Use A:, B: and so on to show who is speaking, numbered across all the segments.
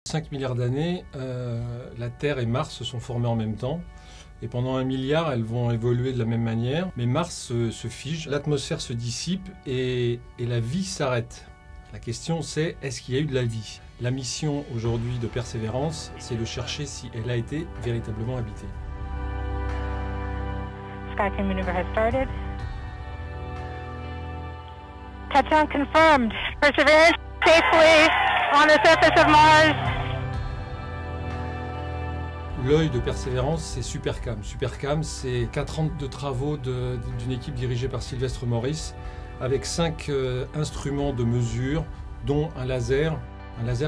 A: 5 milliards d'années, la Terre et Mars se sont formés en même temps. Et pendant 1 milliard, elles vont évoluer de la même manière. Mais Mars se fige, l'atmosphère se dissipe et la vie s'arrête. La question c'est, est-ce qu'il y a eu de la vie? La mission aujourd'hui de Persévérance, c'est de chercher si elle a été véritablement habitée.
B: SkyTeam maneuver has started. Touchdown confirmed. Perseverance safely on the surface of Mars.
A: L'œil de Persévérance, c'est Supercam. Supercam, c'est 4 ans de travaux d'une équipe dirigée par Sylvestre Maurice, avec 5 instruments de mesure, dont un laser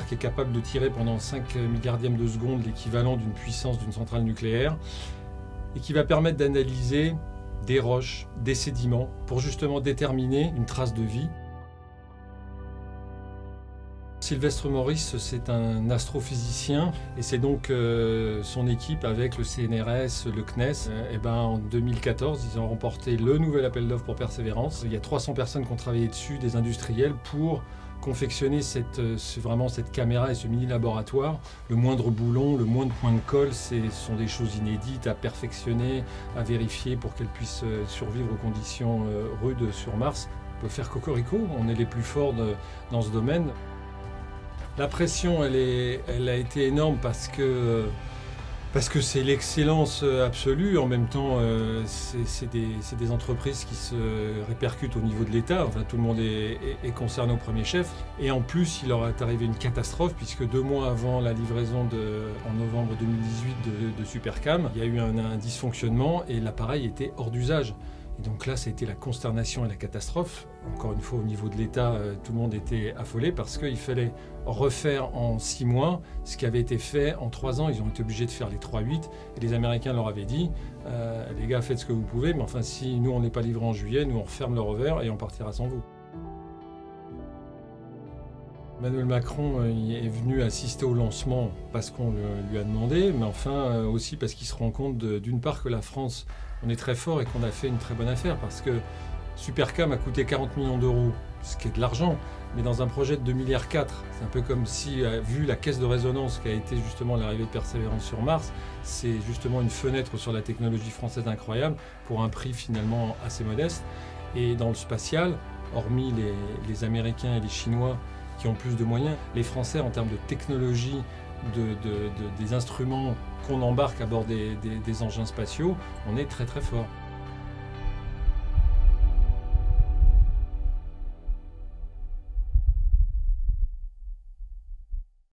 A: qui est capable de tirer pendant 5 milliardièmes de seconde l'équivalent d'une puissance d'une centrale nucléaire, et qui va permettre d'analyser des roches, des sédiments, pour justement déterminer une trace de vie. Sylvestre Maurice, c'est un astrophysicien et c'est donc son équipe avec le CNRS, le CNES. En 2014, ils ont remporté le nouvel appel d'offres pour Persévérance. Il y a 300 personnes qui ont travaillé dessus, des industriels, pour confectionner cette caméra et ce mini-laboratoire. Le moindre boulon, le moindre point de colle, ce sont des choses inédites à perfectionner, à vérifier pour qu'elles puissent survivre aux conditions rudes sur Mars. On peut faire cocorico, on est les plus forts dans ce domaine. La pression, elle a été énorme parce que c'est l'excellence absolue. En même temps, c'est des entreprises qui se répercutent au niveau de l'État. Enfin, tout le monde est concerné au premier chef. Et en plus, il leur est arrivé une catastrophe puisque 2 mois avant la livraison en novembre 2018 de Supercam, il y a eu un dysfonctionnement et l'appareil était hors d'usage. Et donc là, ça a été la consternation et la catastrophe. Encore une fois, au niveau de l'État, tout le monde était affolé parce qu'il fallait refaire en 6 mois ce qui avait été fait en 3 ans. Ils ont été obligés de faire les 3-8 et les Américains leur avaient dit les gars, faites ce que vous pouvez, mais enfin, si nous, on n'est pas livré en juillet, nous, on referme le rover et on partira sans vous. Emmanuel Macron est venu assister au lancement parce qu'on lui a demandé, mais enfin aussi parce qu'il se rend compte d'une part que la France, on est très fort et qu'on a fait une très bonne affaire parce que Supercam a coûté 40 millions d'euros, ce qui est de l'argent, mais dans un projet de 2,4 milliards, c'est un peu comme si, vu la caisse de résonance qui a été justement l'arrivée de Persévérance sur Mars, c'est justement une fenêtre sur la technologie française incroyable pour un prix finalement assez modeste. Et dans le spatial, hormis les Américains et les Chinois qui ont plus de moyens, les Français en termes de technologie, des instruments qu'on embarque à bord des engins spatiaux, on est très très fort.